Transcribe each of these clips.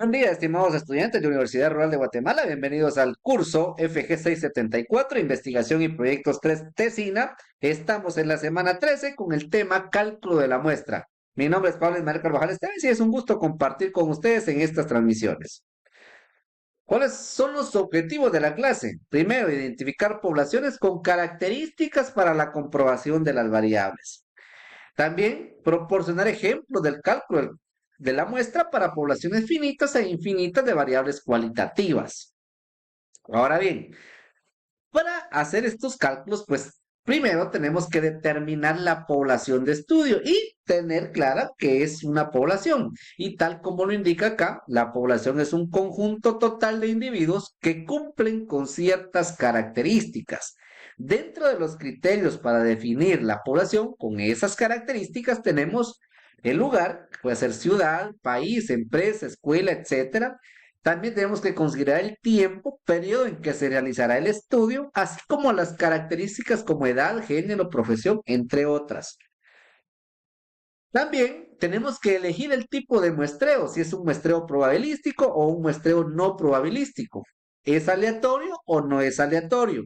Buen día, estimados estudiantes de Universidad Rural de Guatemala. Bienvenidos al curso FG 674, Investigación y Proyectos 3 Tesina. Estamos en la semana 13 con el tema Cálculo de la muestra. Mi nombre es Pablo Ismael Carvajal Esteves y es un gusto compartir con ustedes en estas transmisiones. ¿Cuáles son los objetivos de la clase? Primero, identificar poblaciones con características para la comprobación de las variables. También proporcionar ejemplos del cálculo de la muestra para poblaciones finitas e infinitas de variables cualitativas. Ahora bien, para hacer estos cálculos, pues primero tenemos que determinar la población de estudio y tener clara qué es una población. Y tal como lo indica acá, la población es un conjunto total de individuos que cumplen con ciertas características. Dentro de los criterios para definir la población, con esas características tenemos el lugar, que puede ser ciudad, país, empresa, escuela, etcétera. También tenemos que considerar el tiempo, periodo en que se realizará el estudio, así como las características como edad, género, profesión, entre otras. También tenemos que elegir el tipo de muestreo, si es un muestreo probabilístico o un muestreo no probabilístico. ¿Es aleatorio o no es aleatorio?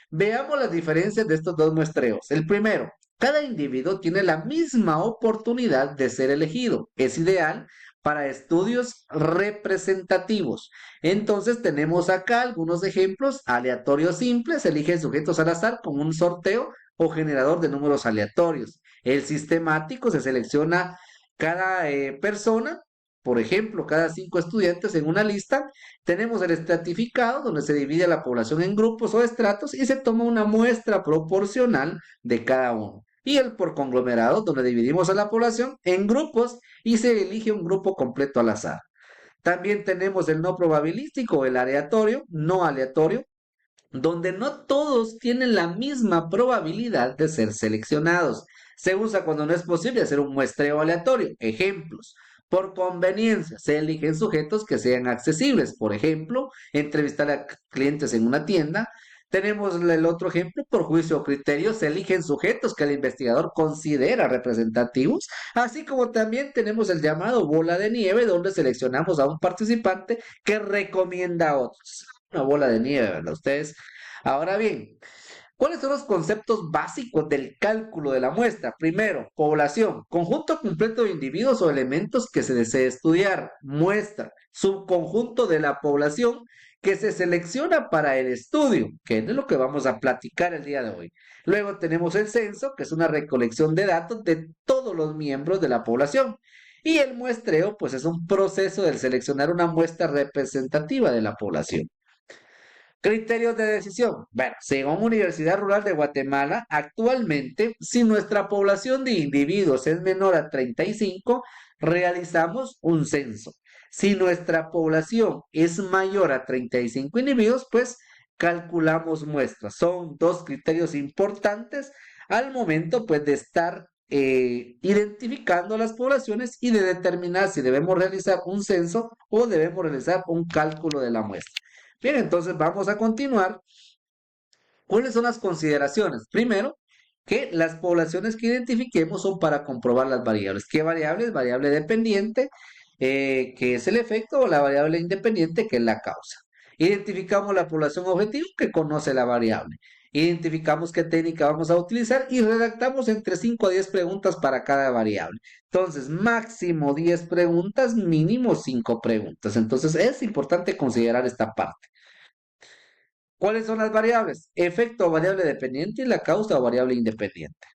Veamos las diferencias de estos dos muestreos. El primero, cada individuo tiene la misma oportunidad de ser elegido. Es ideal para estudios representativos. Entonces tenemos acá algunos ejemplos. Aleatorio simple, se elige sujetos al azar con un sorteo o generador de números aleatorios. El sistemático se selecciona cada persona, por ejemplo, cada 5 estudiantes en una lista. Tenemos el estratificado, donde se divide la población en grupos o estratos y se toma una muestra proporcional de cada uno. Y el por conglomerado, donde dividimos a la población en grupos y se elige un grupo completo al azar. También tenemos el no probabilístico, el aleatorio, no aleatorio, donde no todos tienen la misma probabilidad de ser seleccionados. Se usa cuando no es posible hacer un muestreo aleatorio. Ejemplos. Por conveniencia, se eligen sujetos que sean accesibles. Por ejemplo, entrevistar a clientes en una tienda. Tenemos el otro ejemplo, por juicio o criterio, se eligen sujetos que el investigador considera representativos, así como también tenemos el llamado bola de nieve, donde seleccionamos a un participante que recomienda a otros. Una bola de nieve, ¿verdad? Ustedes. Ahora bien, ¿cuáles son los conceptos básicos del cálculo de la muestra? Primero, población, conjunto completo de individuos o elementos que se desee estudiar. Muestra, subconjunto de la población que se selecciona para el estudio, que es de lo que vamos a platicar el día de hoy. Luego tenemos el censo, que es una recolección de datos de todos los miembros de la población. Y el muestreo, pues es un proceso de seleccionar una muestra representativa de la población. Criterios de decisión. Bueno, según Universidad Rural de Guatemala, actualmente, si nuestra población de individuos es menor a 35, realizamos un censo. Si nuestra población es mayor a 35 individuos, pues calculamos muestras. Son dos criterios importantes al momento, pues, de estar identificando las poblaciones y de determinar si debemos realizar un censo o debemos realizar un cálculo de la muestra. Bien, entonces vamos a continuar. ¿Cuáles son las consideraciones? Primero, que las poblaciones que identifiquemos son para comprobar las variables. ¿Qué variables? Variable dependiente, que es el efecto, o la variable independiente, que es la causa. Identificamos la población objetivo que conoce la variable. Identificamos qué técnica vamos a utilizar y redactamos entre 5 a 10 preguntas para cada variable. Entonces, máximo 10 preguntas, mínimo 5 preguntas. Entonces, es importante considerar esta parte. ¿Cuáles son las variables? Efecto o variable dependiente y la causa o variable independiente.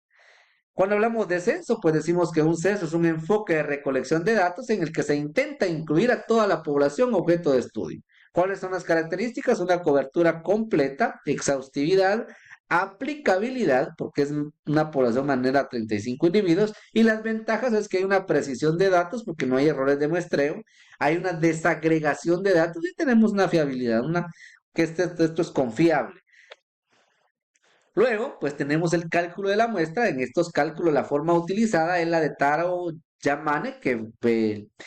Cuando hablamos de censo, pues decimos que un censo es un enfoque de recolección de datos en el que se intenta incluir a toda la población objeto de estudio. ¿Cuáles son las características? Una cobertura completa, exhaustividad, aplicabilidad, porque es una población manera 35 individuos, y las ventajas es que hay una precisión de datos, porque no hay errores de muestreo, hay una desagregación de datos y tenemos una fiabilidad, que esto es confiable. Luego, pues tenemos el cálculo de la muestra. En estos cálculos, la forma utilizada es la de Taro-Yamane, que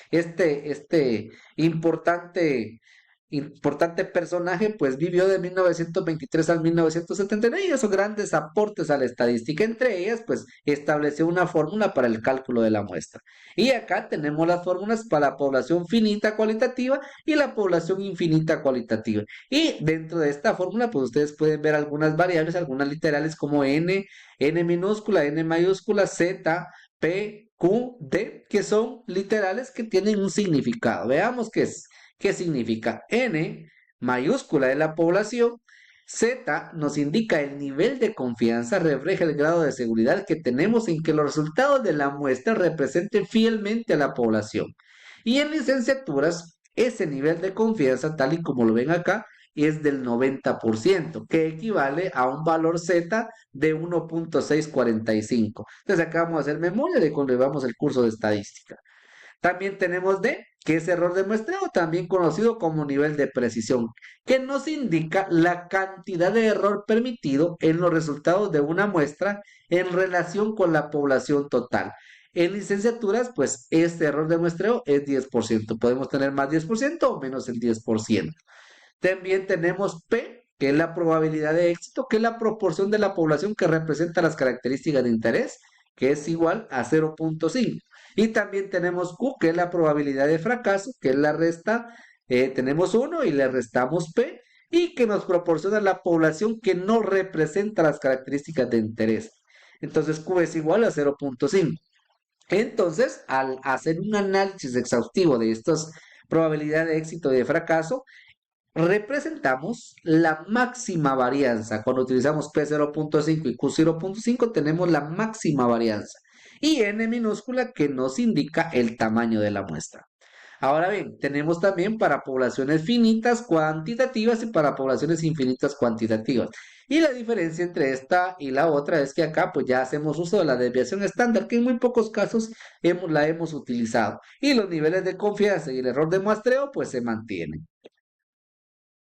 este importante importante personaje, pues vivió de 1923 al 1979 y hizo grandes aportes a la estadística. Entre ellas, pues estableció una fórmula para el cálculo de la muestra. Y acá tenemos las fórmulas para la población finita cualitativa y la población infinita cualitativa. Y dentro de esta fórmula, pues ustedes pueden ver algunas variables, algunas literales como n minúscula, n mayúscula, z, p, q, d, que son literales que tienen un significado. Veamos qué es. ¿Qué significa? N mayúscula de la población, Z nos indica el nivel de confianza, refleja el grado de seguridad que tenemos en que los resultados de la muestra representen fielmente a la población. Y en licenciaturas, ese nivel de confianza, tal y como lo ven acá, es del 90%, que equivale a un valor Z de 1.645. Entonces acá vamos a hacer memoria de cuando llevamos el curso de estadística. También tenemos D, que es error de muestreo, también conocido como nivel de precisión, que nos indica la cantidad de error permitido en los resultados de una muestra en relación con la población total. En licenciaturas, pues este error de muestreo es 10%. Podemos tener más 10% o menos el 10%. También tenemos P, que es la probabilidad de éxito, que es la proporción de la población que representa las características de interés, que es igual a 0.5. Y también tenemos Q, que es la probabilidad de fracaso, que es la resta, tenemos 1 y le restamos P, y que nos proporciona la población que no representa las características de interés. Entonces Q es igual a 0.5. Entonces, al hacer un análisis exhaustivo de estas probabilidades de éxito y de fracaso, representamos la máxima varianza. Cuando utilizamos P0.5 y Q0.5 tenemos la máxima varianza. Y N minúscula que nos indica el tamaño de la muestra. Ahora bien, tenemos también para poblaciones finitas cuantitativas y para poblaciones infinitas cuantitativas. Y la diferencia entre esta y la otra es que acá pues ya hacemos uso de la desviación estándar, que en muy pocos casos la hemos utilizado. Y los niveles de confianza y el error de muestreo pues se mantienen.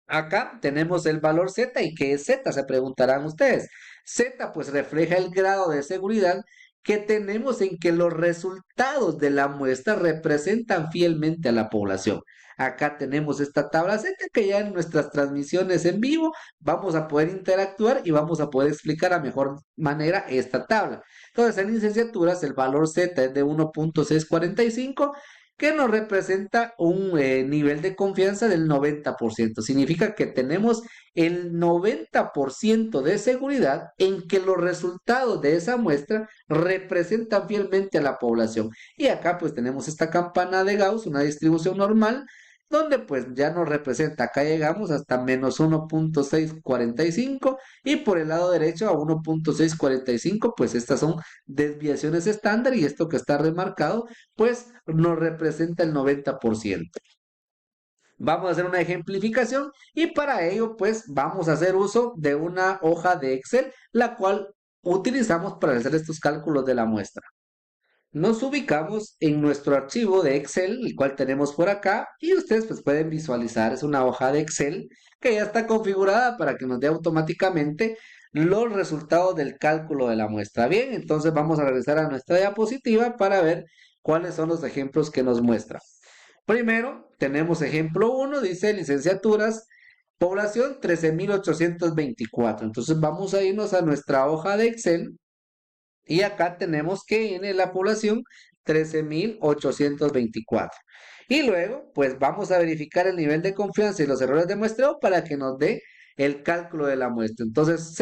Acá tenemos el valor Z. ¿Y qué es Z? Se preguntarán ustedes. Z pues refleja el grado de seguridad que tenemos en que los resultados de la muestra representan fielmente a la población. Acá tenemos esta tabla Z que ya en nuestras transmisiones en vivo vamos a poder interactuar y vamos a poder explicar a mejor manera esta tabla. Entonces en licenciaturas el valor Z es de 1.645, que nos representa un nivel de confianza del 90%. Significa que tenemos el 90% de seguridad en que los resultados de esa muestra representan fielmente a la población. Y acá pues tenemos esta campana de Gauss, una distribución normal, donde pues ya nos representa, acá llegamos hasta menos 1.645 y por el lado derecho a 1.645, pues estas son desviaciones estándar y esto que está remarcado pues nos representa el 90%. Vamos a hacer una ejemplificación y para ello pues vamos a hacer uso de una hoja de Excel, la cual utilizamos para hacer estos cálculos de la muestra. Nos ubicamos en nuestro archivo de Excel, el cual tenemos por acá, y ustedes pues pueden visualizar, es una hoja de Excel que ya está configurada para que nos dé automáticamente los resultados del cálculo de la muestra. Bien, entonces vamos a regresar a nuestra diapositiva para ver cuáles son los ejemplos que nos muestra. Primero, tenemos ejemplo 1, dice licenciaturas, población 13.824. Entonces vamos a irnos a nuestra hoja de Excel y acá tenemos que viene la población 13.824. Y luego, pues vamos a verificar el nivel de confianza y los errores de muestreo para que nos dé el cálculo de la muestra. Entonces,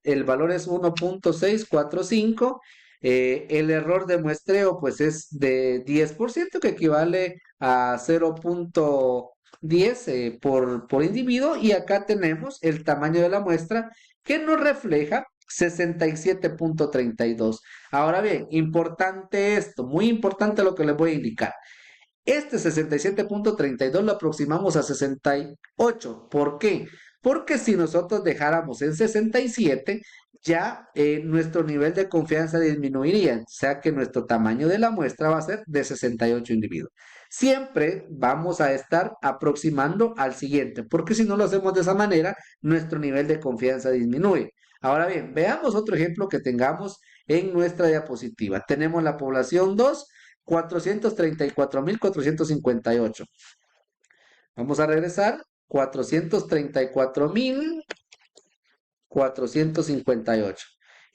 el valor es 1.645. El error de muestreo, pues es de 10%, que equivale a 0.10 por individuo. Y acá tenemos el tamaño de la muestra que nos refleja 67.32. Ahora bien, importante esto, muy importante lo que les voy a indicar. Este 67.32 lo aproximamos a 68. ¿Por qué? Porque si nosotros dejáramos en 67, ya nuestro nivel de confianza disminuiría, o sea que nuestro tamaño de la muestra va a ser de 68 individuos. Siempre vamos a estar aproximando al siguiente, porque si no lo hacemos de esa manera, nuestro nivel de confianza disminuye. Ahora bien, veamos otro ejemplo que tengamos en nuestra diapositiva. Tenemos la población 2, 434.458. Vamos a regresar. 434.458.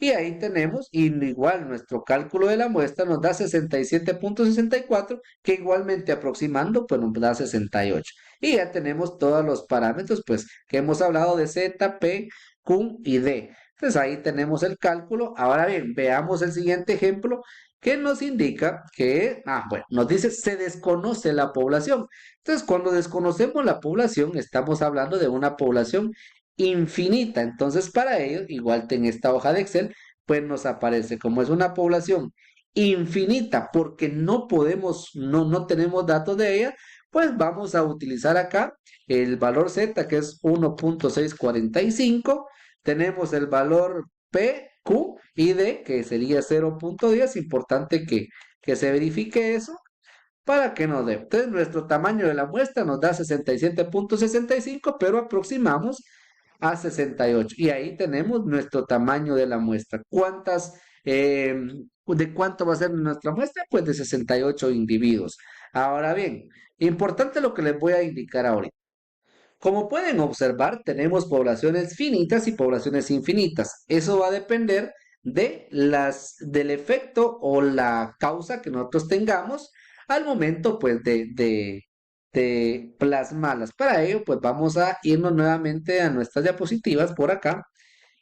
Y ahí tenemos, y igual nuestro cálculo de la muestra nos da 67.64, que igualmente aproximando, pues nos da 68. Y ya tenemos todos los parámetros, pues, que hemos hablado de Z, P, Q y D. Entonces ahí tenemos el cálculo. Ahora bien, veamos el siguiente ejemplo que nos indica que, bueno, nos dice se desconoce la población. Entonces, cuando desconocemos la población, estamos hablando de una población infinita. Entonces, para ello, igual en esta hoja de Excel, pues nos aparece como es una población infinita porque no podemos, no tenemos datos de ella, pues vamos a utilizar acá el valor Z, que es 1.645. Tenemos el valor P, Q y D, que sería 0.10. Importante que se verifique eso para que nos dé. Entonces, nuestro tamaño de la muestra nos da 67.65, pero aproximamos a 68. Y ahí tenemos nuestro tamaño de la muestra. ¿De cuánto va a ser nuestra muestra? Pues de 68 individuos. Ahora bien, importante lo que les voy a indicar ahorita. Como pueden observar, tenemos poblaciones finitas y poblaciones infinitas. Eso va a depender del efecto o la causa que nosotros tengamos al momento, pues, de plasmarlas. Para ello, pues, vamos a irnos nuevamente a nuestras diapositivas por acá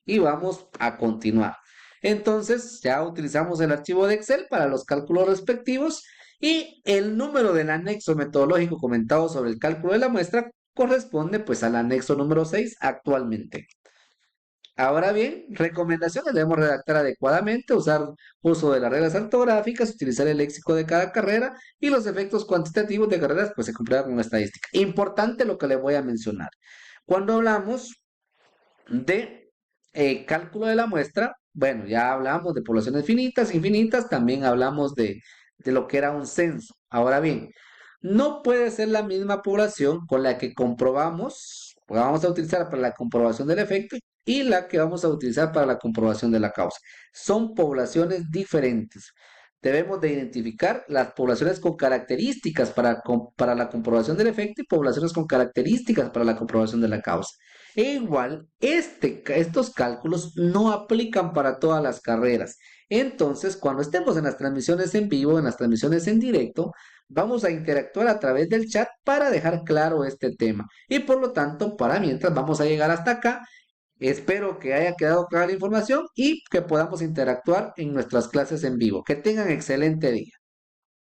y vamos a continuar. Entonces, ya utilizamos el archivo de Excel para los cálculos respectivos y el número del anexo metodológico comentado sobre el cálculo de la muestra corresponde pues al anexo número 6 actualmente. Ahora bien, recomendaciones: debemos redactar adecuadamente, usar uso de las reglas ortográficas, utilizar el léxico de cada carrera y los efectos cuantitativos de carreras pues se comprueban con estadística. Importante lo que les voy a mencionar. Cuando hablamos de cálculo de la muestra, bueno, ya hablamos de poblaciones finitas, infinitas, también hablamos de lo que era un censo. Ahora bien, no puede ser la misma población con la que comprobamos, pues vamos a utilizar para la comprobación del efecto y la que vamos a utilizar para la comprobación de la causa. Son poblaciones diferentes. Debemos de identificar las poblaciones con características para la comprobación del efecto y poblaciones con características para la comprobación de la causa. E igual, estos cálculos no aplican para todas las carreras. Entonces, cuando estemos en las transmisiones en vivo, en las transmisiones en directo, vamos a interactuar a través del chat para dejar claro este tema. Y por lo tanto, para mientras vamos a llegar hasta acá, espero que haya quedado clara la información y que podamos interactuar en nuestras clases en vivo. Que tengan excelente día.